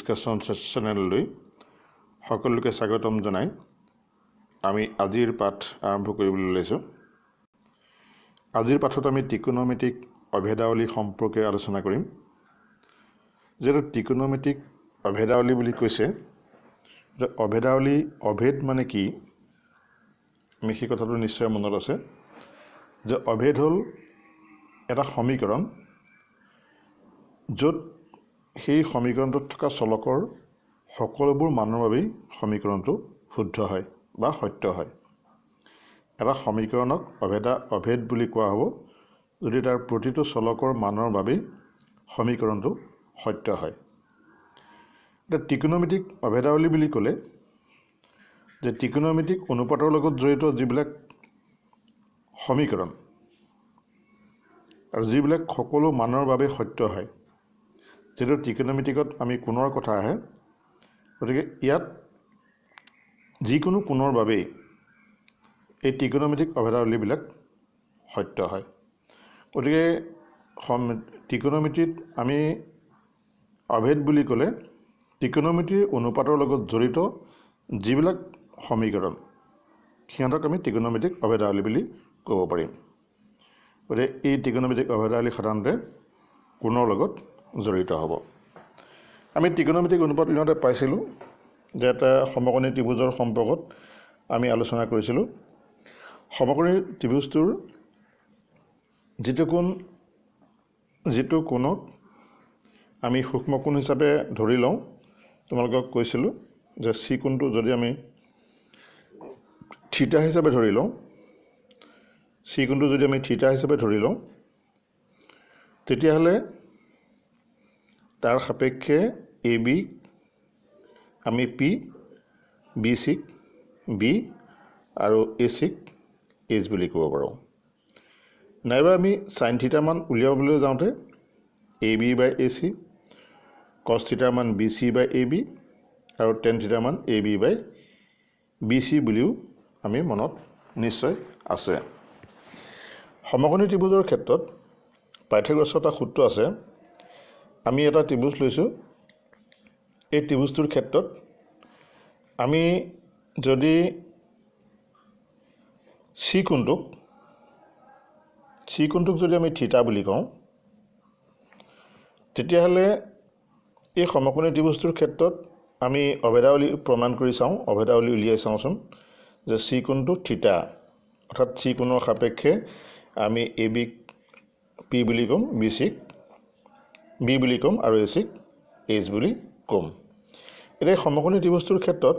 Discussion চেনেললৈ সকলোকে স্বাগতম জনাই আমি আজিৰ পাঠ আৰম্ভ কৰিবলৈ লৈছোঁ। আজিৰ পাঠত আমি ত্ৰিকোণমিতিক অভেদাৱলী সম্পৰ্কে আলোচনা কৰিম। যেটা ত্ৰিকোণমিতিক অভেদাৱলী বুলি কৈছে, অভেদাৱলী অভেদ মানে কি, আমি সেই কথাটো নিশ্চয় মনত আছে যে অভেদ হ'ল এটা সমীকৰণ য'ত সেই সমীকৰণটোত থকা চলকৰ সকলোবোৰ মানৰ বাবেই সমীকৰণটো শুদ্ধ হয় বা সত্য হয়। এটা সমীকৰণক অভেদ বুলি কোৱা হ'ব যদি তাৰ প্ৰতিটো চলকৰ মানৰ বাবেই সমীকৰণটো সত্য হয়। এতিয়া ত্ৰিকোণমিতিক অভেদাৱলী বুলি ক'লে যে ত্ৰিকোণমিতিক অনুপাতৰ লগত জড়িত যিবিলাক সমীকৰণ আৰু যিবিলাক সকলো মানৰ বাবে সত্য হয়, যিহেতু ত্ৰিকোণমিতিকত আমি কোণৰ কথা আহে, গতিকে ইয়াত যিকোনো কোণৰ বাবেই এই ত্ৰিকোণমিতিক অভেদাৱলীবিলাক সত্য হয়। গতিকে ত্ৰিকোণমিতিত আমি অভেদ বুলি ক'লে ত্ৰিকোণমিতিৰ অনুপাতৰ লগত জড়িত যিবিলাক সমীকৰণ সিহঁতক আমি ত্ৰিকোণমিতিক অভেদাৱলী বুলি ক'ব পাৰিম। গতিকে এই ত্ৰিকোণমিতিক অভেদাৱলী সাধাৰণতে কোণৰ লগত জড়িত হ'ব। আমি ত্ৰিকোণমিতিক অনুপাত উলিয়াওঁতে পাইছিলোঁ যে এটা সমকোণী ত্ৰিভুজৰ সম্পৰ্কত আমি আলোচনা কৰিছিলোঁ। সমকোণী ত্ৰিভুজটোৰ যিটো কোণক আমি সূক্ষ্ম কোণ হিচাপে ধৰি লওঁ, তোমালোকক কৈছিলোঁ যে চি কোণটো যদি আমি থিটা হিচাপে ধৰি লওঁ, চি কোণটো যদি আমি থিটা হিচাপে ধৰি লওঁ, তেতিয়াহ'লে তাৰ সাপেক্ষে এ বি আমি পি, বি চিক বি আৰু এ চিক এইচ বুলি ক'ব পাৰোঁ। নাইবা আমি চাইন থিটাৰ মান উলিয়াবলৈ যাওঁতে এ B by A C, cos থিটাৰ মান B C by A B আৰু টেন থিটাৰ মান A B by B C বুলিও আমি মনত নিশ্চয় আছে। সমকোণী ত্ৰিভুজৰ ক্ষেত্ৰত পাইথাগোৰাছৰ এটা সূত্ৰ আছে। আমি এটা ত্ৰিভুজ লৈছোঁ, এই ত্ৰিভুজটোৰ ক্ষেত্ৰত আমি যদি চি কোণটোক যদি আমি থিটা বুলি কওঁ, তেতিয়াহ'লে এই সমকোণী ত্ৰিভুজটোৰ ক্ষেত্ৰত আমি অভেদাৱলী প্ৰমাণ কৰি চাওঁ, অভেদাৱলী উলিয়াই চাওঁচোন যে চি কোণটো থিটা, অৰ্থাৎ চি কোণৰ সাপেক্ষে আমি এ বিক পি বুলি ক'ম, বি চিক বি বুলি ক'ম আৰু এ চিক এইচ বুলি ক'ম। এতিয়া সমকোণী ত্ৰিভুজটোৰ ক্ষেত্ৰত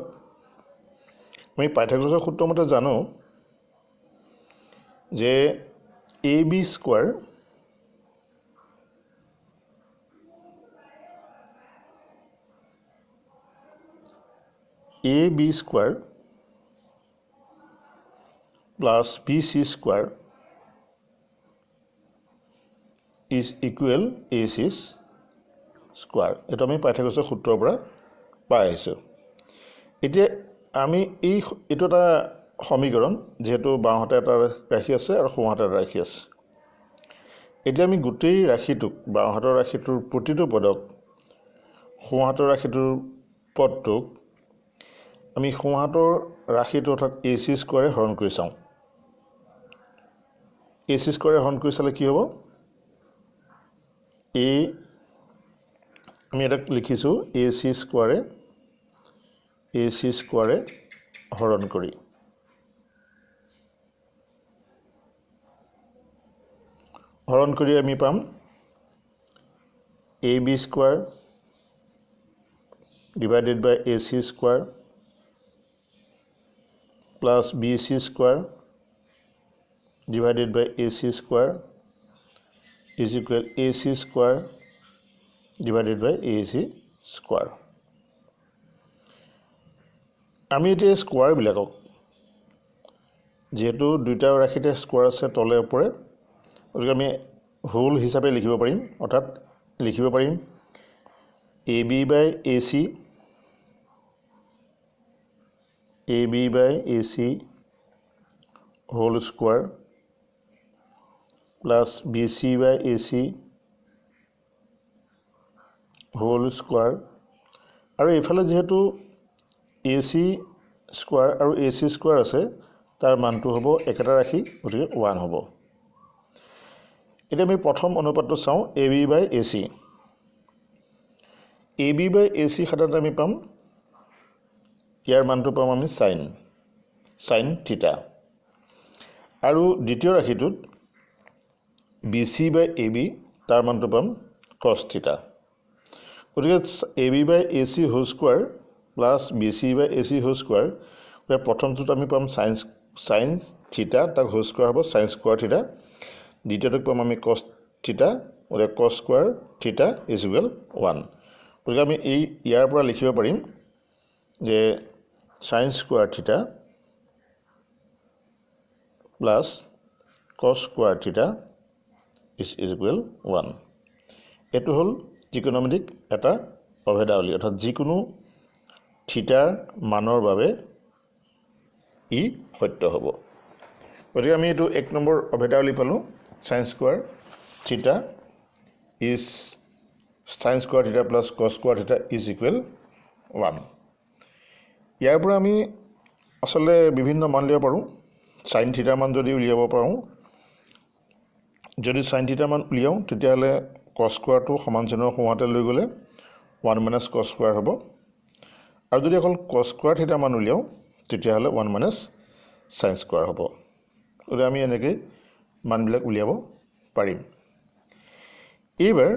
আমি পাইথাগোৰাছৰ সূত্ৰ মতে জানো যে A B square plus B C square is equal A C square. এইটো আমি পাইথাগোৰাছৰ সূত্ৰৰ পৰা পাই আহিছোঁ। এতিয়া আমি এইটো এটা সমীকৰণ, যিহেতু বাওঁহাতে এটা ৰাশি আছে আৰু সোঁহাতে এটা ৰাশি আছে। এতিয়া আমি গোটেই ৰাশিটোক, বাওঁহাতৰ ৰাশিটোৰ প্ৰতিটো পদক সোঁহাতৰ ৰাশিটোৰ পদটোক আমি সোঁহাতৰ ৰাশিটো অৰ্থাৎ এ চি স্কোৱাৰে হৰণ কৰি চাওঁ। এ চি স্কোৱাৰে হৰণ কৰি চালে কি হ'ব? আমি এটা লিখিছোঁ এ চি স্কোৱাৰে হৰণ কৰি। আমি পাম A B square divided by A C square plus B C square divided by A C square is equal A C square divided by A C square. আমি এতিয়া স্কোৱাৰবিলাকক, যিহেতু দুইটা ৰাশিতে স্কোৱাৰ আছে তলে ওপৰে, গতিকে আমি হোল হিচাপে লিখিব পাৰিম, অৰ্থাৎ লিখিব পাৰিম A B by A C whole square plus B C by A C whole square আৰু এইফালে যেহেতু AC স্কোয়াৰ আৰু AC স্কোয়াৰ আছে তাৰ মানটো হ'ব একেটা ৰাশি গতিকে 1 হ'ব এতিয়া আমি প্ৰথম অনুপাতটো চাওঁ AB by AC AB by AC সাধাৰণতে আমি পাম ইয়াৰ মানটো পাম আমি sin থিটা আৰু দ্বিতীয় ৰাশিটোত BC by AB তাৰ মানটো পাম cos থিটা গতিকে AB by AC whole square plus BC by AC whole square গতিকে প্ৰথমটোত আমি পাম sin থিটা তাক হোল স্কোয়াৰ হ'ব sin স্কোয়াৰ থিটা দ্বিতীয়টোক পাম আমি cos থিটা গতিকে cos square theta is equal 1 গতিকে আমি এই ইয়াৰ পৰা লিখিব পাৰিম যে sin স্কোয়াৰ থিটা plus cos square theta is equal 1 এটো হল ত্ৰিকোণমিতিক এটা অভেদাৱলী অৰ্থাৎ যিকোনো থিটাৰ মানৰ বাবে ই সত্য হ'ব গতিকে আমি এটো এক নম্বৰ অভেদাৱলী পালো sin square theta is sin square থিটা plus cos square theta is equal 1 ইয়াৰ পৰা আমি আসলে বিভিন্ন মান লিব পাৰো sin থিটা মান যদি উলিয়াব পাৰো যদি sin থিটা মান উলিয়াও তেতিয়াহলে cos স্কোয়াৰটো সমান চিহ্নৰ সোঁহাতে লৈ গলে 1 - cos স্কোয়াৰ হ'ব আৰু যদি অকল cos স্কোয়াৰ থিটা মান উলিয়াও তেতিয়াহলে 1 - sin স্কোয়াৰ হ'ব গতিকে আমি এনেকৈ মানবিলাক উলিয়াব পাৰিম এইবাৰ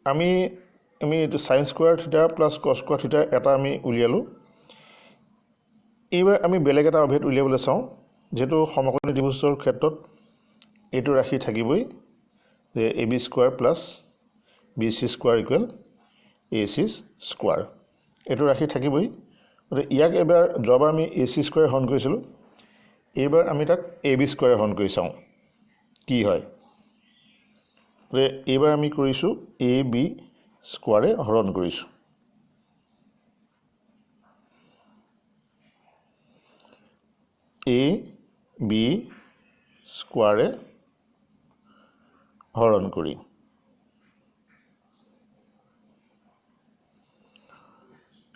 আমি sin স্কোয়াৰ থিটা প্লাস cos স্কোয়াৰ থিটা এটা আমি উলিয়ালো এইবাৰ আমি বেলেগ এটা অভেদ উলিয়াবলৈ চাওঁ যেটো সমকোণী ত্ৰিভুজৰ ক্ষেত্ৰত এইটো ৰাশি থাকিবই যে AB square plus BC square equal AC square এইটো ৰাশি থাকিবই গতিকে ইয়াক এবাৰ যোৱাবাৰ আমি AC স্কোয়াৰ হৰণ কৰিছিলো এইবাৰ আমি তাক AB স্কোয়াৰ হৰণ কৰি চাওঁ কি হয় যে এইবাৰ আমি কৰিছো AB স্কোয়াৰে হৰণ কৰিছো AB স্কোয়াৰে হৰণ কৰি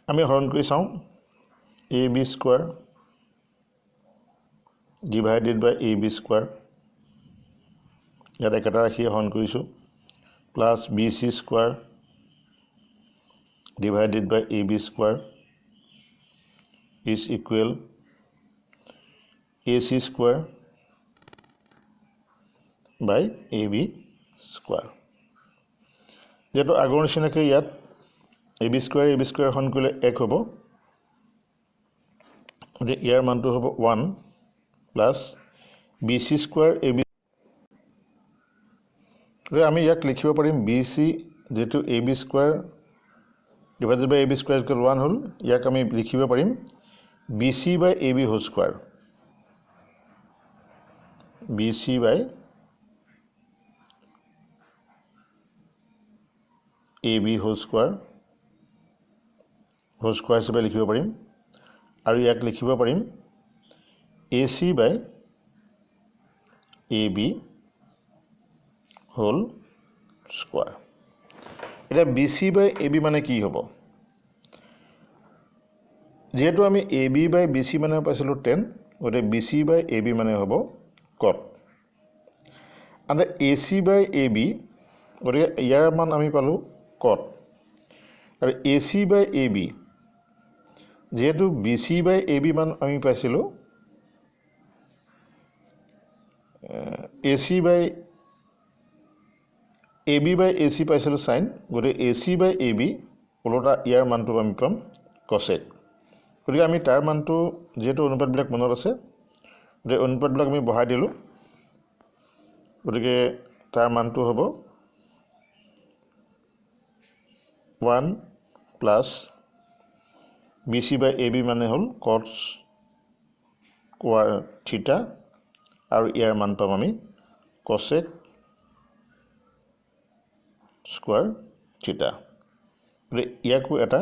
আমি হৰণ কৰি চাওঁ AB স্কোয়াৰ ডিভাইডেড বাই AB স্কোয়াৰ ইয়াত একেটা ৰাশি হৰণ কৰিছো plus BC square divided by AB square is equal AC square by AB square যেটো আগৰ নিচিনাকৈ ইয়াত AB square হৰণ কৰিলে 1 হ'ব গতিকে ইয়াৰ মানটো হ'ব 1 প্লাস BC square AB আমি ইয়াক লিখিব পাৰিম BC যেটো AB square divided by AB square equal 1 হল ইয়াক আমি লিখিব পাৰিম BC by AB whole square BC by AB whole square হিচাপে লিখিব পাৰিম আৰু ইয়াক লিখিব পাৰিম AC by AB whole square এটা BC by AB মানে কি হ'ব যেহেতু আমি AB by BC মানে পাইছিলো 10 গতে BC by AB মানে হ'ব cot and AC by AB গতে ইয়াৰ মান আমি পালো cot আৰু AC by AB যেহেতু BC by AB মান আমি পাইছিলো AC by AB by AC পাইছিলো sin গতে AC by AB ওলোটা ইয়াৰ মানটো আমি পাম cosec গতিকে আমি তাৰ মানটো যেটো অনুপাতবিলাক মনত আছে যে অনুপাতবিলাক আমি বহাই দিলো গতিকে তাৰ মানটো হ'ব 1 plus BC by AB মানে হল cos square theta আৰু ইয়াৰ মান পাম আমি cosec square theta ইয়াকো এটা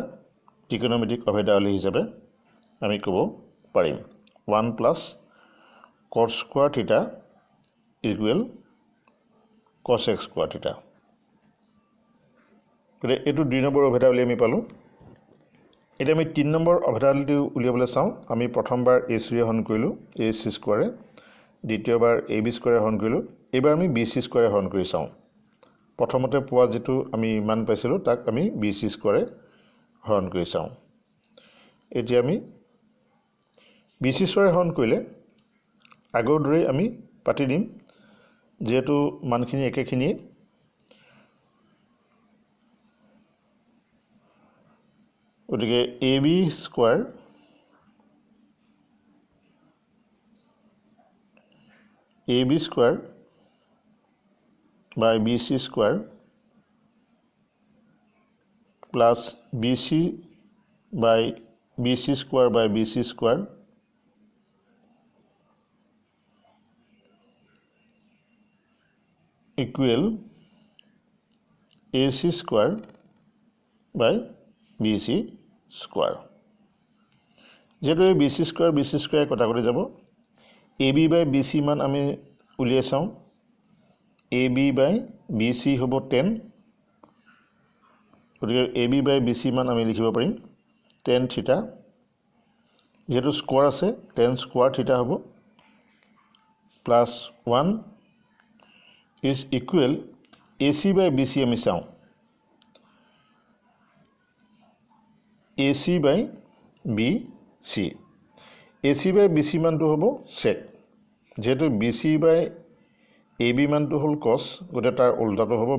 ত্ৰিকোণমিতিক অভেদাৱলী হিচাপে আমি ক'ব পাৰিম 1 plus cos square theta equal cosec square theta এটো দুই নম্বৰ অভেদাৱলী আমি পালো এতিয়া আমি 3 নম্বৰ অভেদাৱলীটো উলিয়াবলৈ চাওঁ আমি প্ৰথমবাৰ AC হৰণ কৰিলোঁ AC স্কোৱাৰে দ্বিতীয়বাৰ AB স্কোৱাৰে হৰণ কৰিলোঁ এইবাৰ আমি BC স্কোৱাৰে হৰণ কৰি চাওঁ প্ৰথমতে পোৱা যেটো আমি মান পাইছিলোঁ তাক আমি BC স্কোৱাৰে হৰণ কৰি চাওঁ এতিয়া আমি BC স্কোৱাৰে হৰণ কৰিলে আগৰ দৰে আমি পাতি দিম যেটো মানখিনি একেখিনি গতিকে AB square by BC square plus BC square by BC square equal AC square by BC square যেটো এই BC স্কোৱাৰে কটাকটি যাব AB by BC মান আমি উলিয়াই চাওঁ AB by BC হ'ব 10 গতিকে AB by BC মান আমি লিখিব পাৰিম 10 থিটা যেটো স্কোৱাৰ আছে 10 স্কোৱাৰ থিটা হ'ব plus 1 is equal AC by BC আমি চাওঁ AC by BC AC by BC মানটো হ'ব sec যেটো BC by AB মানটো হ'ল cos গতে তাৰ উল্টাটো হ'ব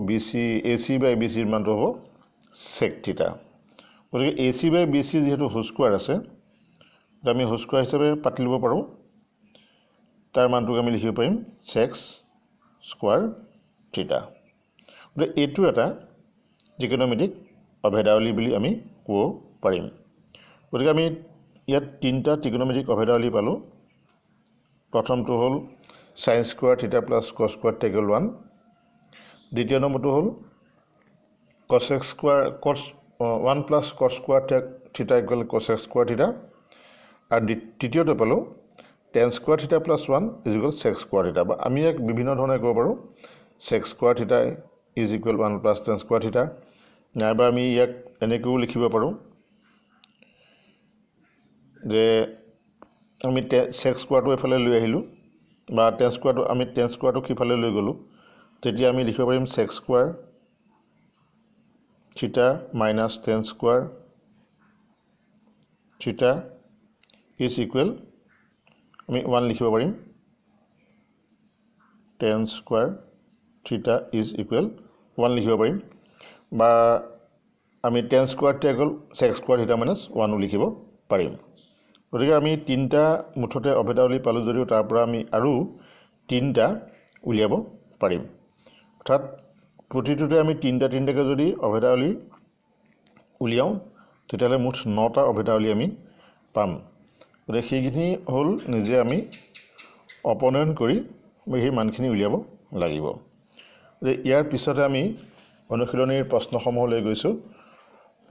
AC by BC মানটো হ'ব sec থিটা গতিকে AC by BC যেটো হোল স্কয়াৰ আছে আমি হোল স্কয়াৰ হিচাপে পাতি লব পাৰো তাৰ মানটো আমি লিখিব পাৰিম sec স্কয়াৰ থিটা গতে এটো এটা ত্ৰিকোণমিতিক অভেদাৱলী বুলি আমি ক'ব পাৰিম গতিকে আমি ইয়াত তিনটা ত্ৰিকোণমিতিক অভেদাৱলী পালো প্ৰথমটো হ'ল sin স্কয়াৰ থিটা প্লাস cos স্কয়াৰ থিটা 1 দ্বিতীয় নম্বৰটো হ'ল cos square cos 1 plus cos square থিটা equal cos স্কয়াৰ থিটা আৰ তৃতীয়টো পালো tan স্কয়াৰ থিটা plus 1 is equal sec square থিটা বা আমি এক বিভিন্ন ধৰণে ক'ব পাৰো sec স্কয়াৰ থিটা is equal 1 plus tan square থিটা নাইবা আমি ইয়াক এনেকৈও লিখিব পাৰো যে আমি sec স্কয়াৰটো এফালে লৈ আহিলো বা tan স্কয়াৰটো আমি tan স্কয়াৰটো কিফালে লৈ গলো তেতিয়া আমি লিখিব পাৰিম sec square theta minus tan square theta is equal আমি 1 লিখিব পাৰিম tan square theta is equal 1 লিখিব পাৰিম বা আমি tan square theta equal sec square theta minus 1 লিখিব পাৰিম গতিকে আমি তিনটা মুঠতে অভেদাৱলী পালো যদিও তাৰ পৰা আমি আৰু তিনটা উলিয়াব পাৰিম অৰ্থাৎ প্ৰতিটোতে আমি তিনটাকে যদি অভেদাৱলী উলিয়াও তেতিয়ালে মুঠ 9টা অভেদাৱলী আমি পাম গতিকে সেইখিনি হ'ল নিজে আমি অপনয়ন কৰি এই মানখিনি উলিয়াব লাগিব ইয়াৰ পিছতে আমি অনুশীলনীৰ প্ৰশ্নসমূহলৈ গৈছো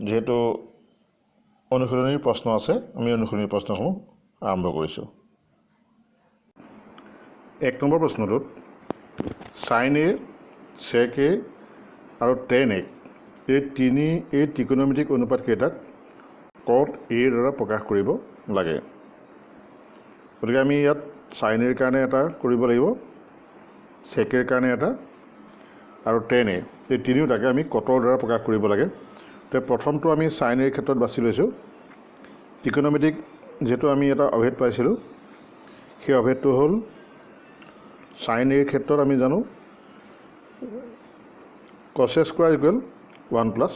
যেহেতু অনুশীলনীৰ প্ৰশ্ন আছে আমি অনুশীলনীৰ প্ৰশ্নসমূহ আৰম্ভ কৰিছো 1 number প্ৰশ্নটোত sin a sec a আৰু tan a এই ত্ৰিকোণমিতিক অনুপাত কেইটাক cot a দ্বাৰা প্ৰকাশ কৰিব লাগে গতিকে আমি ইয়াত sin a কাৰণে এটা কৰিব লাগিব sec a কাৰণে এটা আৰু tan a এই তিনিওটাকে আমি cot দ্বাৰা প্ৰকাশ কৰিব লাগে তে প্ৰথমটো আমি sin a ক্ষেত্ৰত বাছি লৈছো ত্ৰিকোণমিতিক যেটো আমি এটা অভেদ পাইছিলো সেই অভেদটো হ'ল sin a ক্ষেত্ৰত আমি জানো cos square equal 1 plus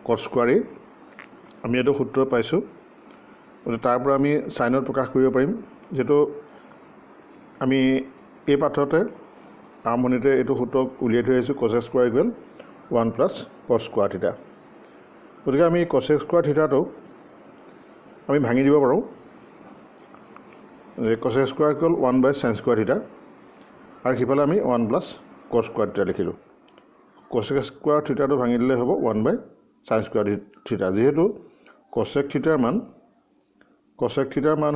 cos square a আমি এটো সূত্ৰ পাইছো আৰু তাৰ পৰা আমি সাইনত প্ৰকাশ কৰিব পাৰিম যেটো আমি এই পাঠতে আৰম্ভণিতে এটো সূত্ৰ উলিয়াই থৈ আহিছো cos square equal 1 plus cos square থিটা গতিকে আমি cos স্কয়াৰ থিটাটো আমি ভাঙি দিব পাৰো যে cos square equal 1 by sin square থিটা আৰু কিফালে আমি 1 plus cos স্কয়াৰ থিটা লিখিলো cos স্কয়াৰ থিটাটো ভাঙি দিলে হ'ব 1 by sin স্কয়াৰ থিটা যেহেতু cosec থিটাৰ মান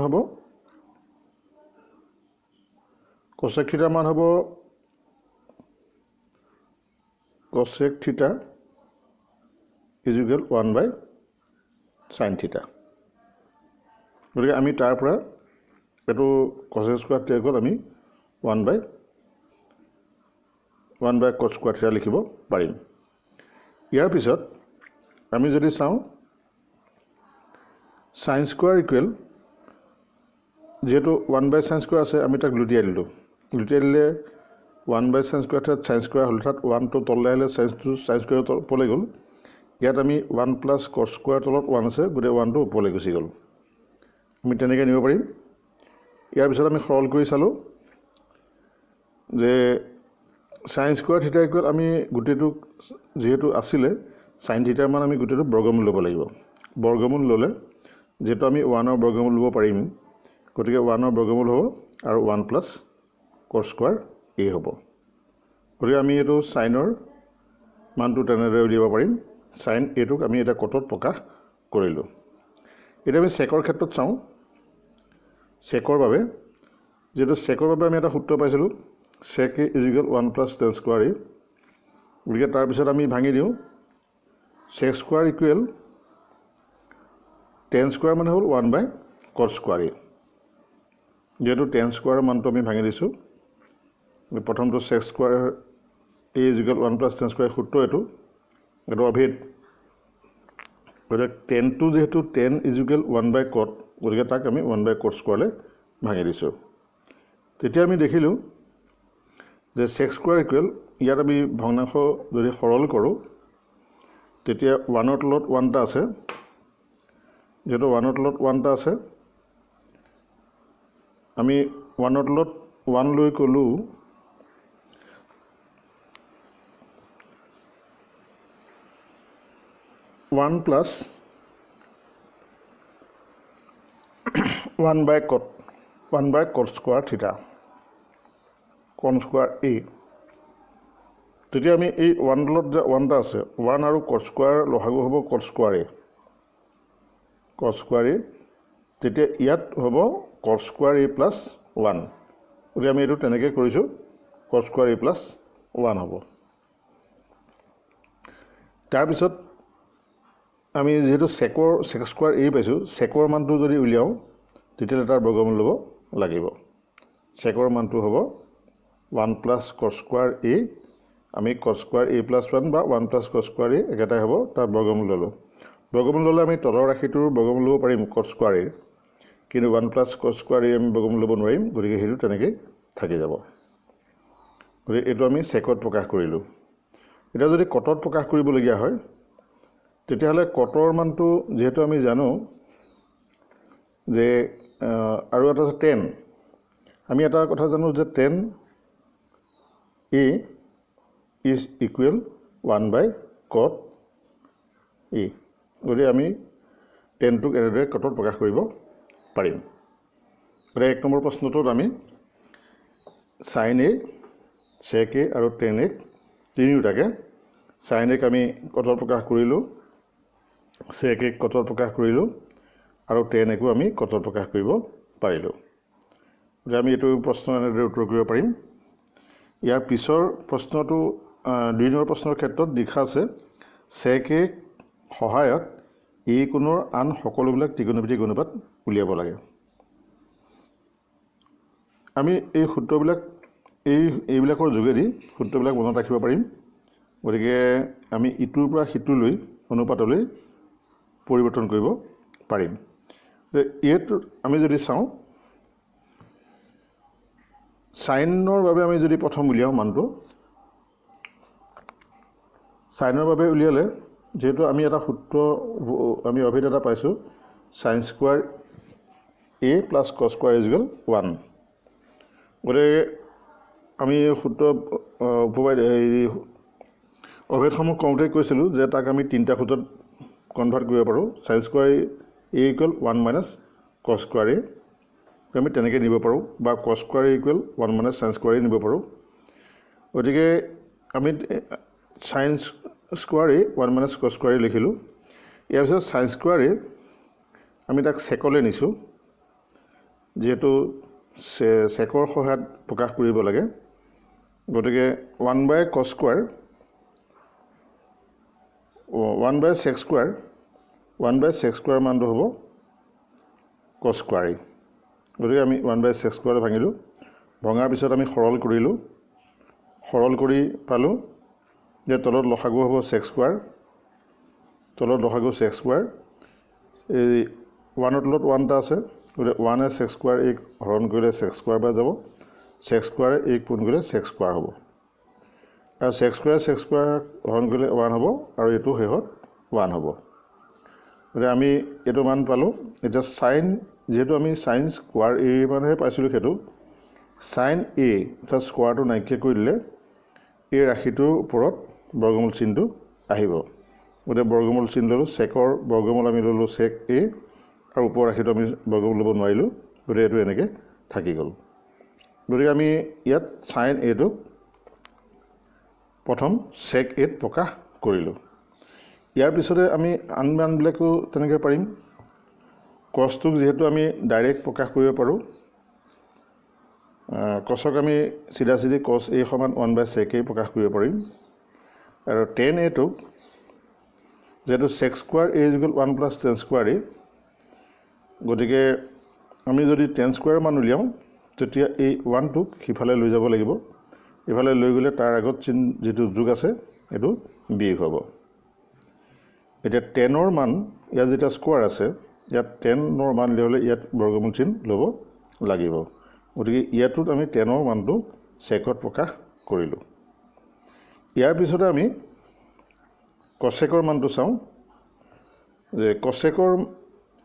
হ'ব cosec থিটা is equal 1 by sine theta গতিকে আমি তাৰ পৰা এটো cos স্কয়াৰ থিটা গল আমি 1 by cos স্কয়াৰ থিটা লিখিব পাৰিম ইয়াৰ পিছত আমি যদি চাওঁ sin স্কয়াৰ ইকুৱেল যেটো 1 by sin স্কয়াৰ আছে আমি তাক লুটিয়াই দিলে 1 by sin স্কয়াৰ থিটা sin স্কয়াৰ হল তাত 1 টো তললৈ আহিলে sin স্কয়াৰ ওপৰলৈ গল ইয়াত আমি 1 plus cos স্কয়াৰ তলত 1 আছে গটে 1 টো ওপৰলৈ গুচি গল আমি তেনেকৈ নিব পাৰিম ইয়াৰ পিছত আমি সৰল কৰি চালো যে sin স্কয়াৰ থিটা ইকুৱেল আমি গুটেটো যেহেতু আছিল sin থিটাৰ মান আমি গুটেটো বৰ্গমূল ল'ব লাগিব বৰ্গমূল ল'লে যেটো আমি 1 ৰ বৰ্গমূল ল'ব পাৰিম গতিকে 1 ৰ বৰ্গমূল হ'ব আৰু 1 plus cos স্কয়াৰ a হ'ব গতিকে আমি এটো সাইনৰ মানটো তেনেদৰে উলিয়াব পাৰিম sin a টোক আমি এটা কটত প্ৰকাশ কৰিলো এটা আমি সেকৰ ক্ষেত্ৰত চাওঁ সেকৰ বাবে যেটো সেকৰ বাবে আমি এটা সূত্ৰ পাইছিলো sec a = 1 plus tan square a গতিকে তাৰ পিছত আমি ভাঙি দিও sec square equal tan square মানে হ'ল 1 by cos স্কয়াৰ a যেটো tan স্কয়াৰ মানটো আমি ভাঙি দিছো প্ৰথমটো sec square a = 1 plus tan square সূত্ৰ এটো অভেদ গতিকে tan টো যেহেতু tan = 1 by cot গতিকে তাক আমি 1 by cot স্কয়াৰলে ভাঙি দিছো তেতিয়া আমি দেখিলো যে sec স্কয়াৰ ইকুৱেল ইয়াত আমি ভগ্নাংশ যদি সৰল কৰো তেতিয়া 1 ৰ তলত 1 টা আছে যেটো 1 ৰ তলত 1 টা আছে আমি 1 ৰ তলত 1 লৈ কলো 1 plus 1 by cot স্কয়াৰ থিটা cos স্কয়াৰ a তেতিয়া আমি এই 1 তলত যে 1 টা আছে 1 আৰু cos স্কয়াৰ লহাগু হ'ব cos স্কয়াৰ a তেতিয়া ইয়াত হ'ব cos স্কয়াৰ a plus 1 গতিকে আমি এটো তেনেকৈ কৰিছো cos স্কয়াৰ a plus 1 হ'ব তাৰ পিছত আমি যেহেতু sec স্কয়াৰ a পাইছো secৰ মানটো যদি উলিয়াও তেতিয়া তাৰ বৰ্গমূল ল'ব লাগিব secৰ মানটো হ'ব 1 plus cos স্কয়াৰ a আমি cos স্কয়াৰ a plus 1 বা 1 plus cos স্কয়াৰ a একেটাই হ'ব তাৰ বৰ্গমূল ল'লে আমি তলৰ ৰাশিটোৰ বৰ্গমূল ল'ব পাৰিম cos স্কয়াৰ a কিন্তু 1 plus cos স্কয়াৰ a আমি বৰ্গমূল ল'ব নোৱাৰিম গতিকে হেতু তেনেকৈ থাকি যাব গতিকে এটো আমি secত প্ৰকাশ কৰিলো এটা যদি কটত প্ৰকাশ কৰিবলগীয়া হয় তেতিয়াহলে কটৰ মানটো যেহেতু আমি জানো যে আৰু এটা আছে tan আমি এটা কথা জানো যে tan a is equal 1 by cot a গতিকে আমি tan টোক এনেদৰে কটত প্ৰকাশ কৰিব পাৰিম গতিকে এক নম্বৰ প্ৰশ্নটোত আমি sin a sec a আৰু tan a তিনিটাকে sin a আমি কটত প্ৰকাশ কৰিলো sec a কটত প্ৰকাশ কৰিলো আৰু tan a কো আমি কটত প্ৰকাশ কৰিব পাৰিলো যে আমি এটো প্ৰশ্ন এনেদৰে উত্তৰ কৰিব পাৰিম ইয়াৰ পিছৰ প্ৰশ্নটো 2 নম্বৰ প্ৰশ্নৰ ক্ষেত্ৰত লিখা আছে sec a সহায়ত a কোণৰ আন সকলোবিলাক ত্ৰিকোণমিতিক অনুপাত উলিয়াব লাগে আমি এই সূত্ৰবিলাক এইবিলাকৰ যোগেদি সূত্ৰবিলাক মনত ৰাখিব পাৰিম গতিকে আমি ইটোৰ পৰা সিটোলৈ অনুপাতলৈ পৰিৱৰ্তন কৰিব পাৰিম এটো আমি যদি চাওঁ সাইনৰ বাবে আমি যদি প্ৰথম উলিয়াও মানটো সাইনৰ বাবে উলিয়ালে যেহেতু আমি এটা সূত্ৰ আমি অভিধ এটা পাইছো sin square a plus cos square = 1 গতিকে আমি সূত্ৰ অভিধসমূহ কওঁতে কৈছিলো যে তাক আমি তিনটা সূত্ৰত কনভাৰ্ট কৰিব পাৰো sin square a = 1 minus cos square a আমি তেনেকৈ নিব পাৰো বা cos square a = 1 minus sin square a নিব পাৰো গতিকে আমি sin square a 1 minus cos square a লিখিলো ইয়াৰ পিছত sin স্কয়াৰ a আমি তাক secলৈ নিছো যেহেতু secৰ সহায়ত প্ৰকাশ কৰিব লাগে গতিকে 1 by cos square 1 by sec square 1/sec² মানটো হ'ব cos square a গতিকে আমি 1/sec² ভাঙিলোঁ ভঙাৰ পিছত আমি সৰল কৰি পালোঁ যে তলত লসাগু হ'ব sec² তলত লসাগু sec² এই 1ৰ তলত 1 টা আছে গতিকে 1 sec² a হৰণ কৰিলে sec² বাই যাব sec² a পূৰণ কৰিলে sec² হ'ব আৰু sec² হৰণ কৰিলে 1 হ'ব আৰু এইটো শেষত 1 হ'ব গতিকে আমি এইটো মান পালোঁ এতিয়া sin যেহেতু আমি sin square a মানহে পাইছিলোঁ সেইটো sin a অৰ্থাৎ স্কোৱাৰটো নাইকিয়া কৰি দিলে এই ৰাশিটোৰ ওপৰত বৰ্গমূল চিহ্নটো আহিব গতিকে বৰ্গমূল চিহ্ন ল'লোঁ চেকৰ বৰ্গমূল আমি ল'লোঁ sec a আৰু ওপৰ ৰাশিটো আমি বৰ্গমূল ল'ব নোৱাৰিলোঁ গতিকে এইটো এনেকৈ থাকি গ'ল গতিকে আমি ইয়াত sin a টোক প্ৰথম sec a ত প্ৰকাশ কৰিলোঁ ইয়াৰ পিছতে আমি আন মানবিলাকো তেনেকৈ পাৰিম cosটোক যেহেতু আমি ডাইৰেক্ট প্ৰকাশ কৰিব পাৰোঁ cosক আমি চিধা cos a সমান 1/sec a প্ৰকাশ কৰিব পাৰিম আৰু tan a টোক যেহেতু sec² a = 1 + tan² a গতিকে আমি যদি tan² মান উলিয়াওঁ তেতিয়া এই 1টোক সিফালে লৈ যাব লাগিব ইফালে লৈ গ'লে তাৰ আগত যিটো যোগ আছে এইটো বিয়োগ হ'ব এতিয়া tanৰ মান ইয়াত যেটা স্কোৱাৰ আছে ইয়াত tanৰ মান ল'লে ইয়াত বৰ্গমূল চিহ্ন ল'ব লাগিব গতিকে ইয়াতোত আমি tanৰ মানটো secত প্ৰকাশ কৰিলোঁ ইয়াৰ পিছতে আমি cosecৰ মানটো চাওঁ যে cosecৰ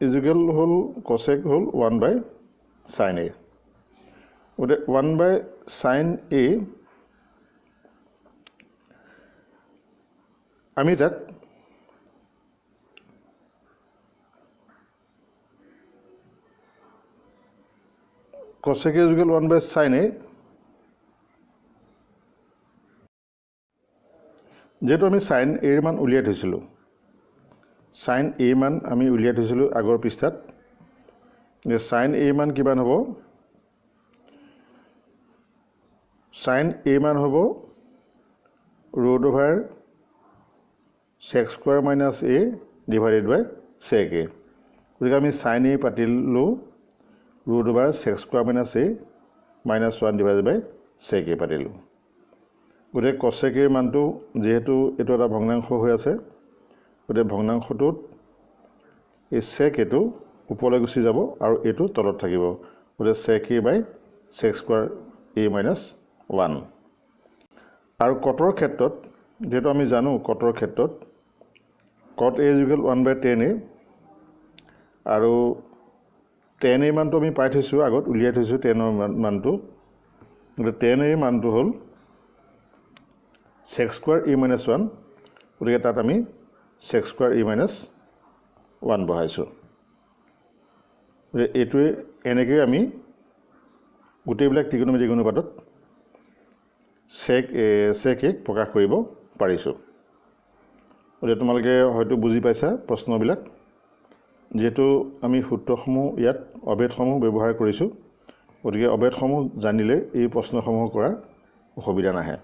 ইকুৱেল হ'ল cosec হ'ল 1/sin a গতিকে 1/sin a আমি তাক cosec ইকুৱেল 1/sin a যেহেতু আমি sin a ৰ মান উলিয়াই থৈছিলোঁ sin a মান আমি উলিয়াই থৈছিলোঁ আগৰ পৃষ্ঠাত যে sin a মান কিমান হ'ব sin a মান হ'ব √sec² - a / sec a গতিকে আমি sin a পাতিলোঁ √sec² - a -1 / sec a পাতিলোঁ গতিকে cosec a মানটো যেহেতু এইটো এটা ভগ্নাংশ হৈ আছে গতিকে ভগ্নাংশটোত এই sec a টো ওপৰলৈ গুচি যাব আৰু এইটো তলত থাকিব গতিকে sec a / sec² a - 1 আৰু কটৰ ক্ষেত্ৰত যেহেতু আমি জানো কটৰ ক্ষেত্ৰত cot a = 1/tan a আৰু tan a মানটো আমি পাই থৈছোঁ আগত উলিয়াই থৈছোঁ tanৰ মানটো গতিকে tan a মানটো হ'ল sec² a - 1 গতিকে তাত আমি sec² a - 1 বহাইছোঁ এইটোৱে এনেকৈ আমি গোটেইবিলাক ত্ৰিকোণমিতিক অনুপাতত sec a প্ৰকাশ কৰিব পাৰিছোঁ গতিকে তোমালোকে হয়তো বুজি পাইছা প্ৰশ্নবিলাক যেহেতু আমি সূত্ৰসমূহ ইয়াত অভেদসমূহ ব্যৱহাৰ কৰিছোঁ গতিকে অভেদসমূহ জানিলে এই প্ৰশ্নসমূহ কৰাৰ অসুবিধা নাহে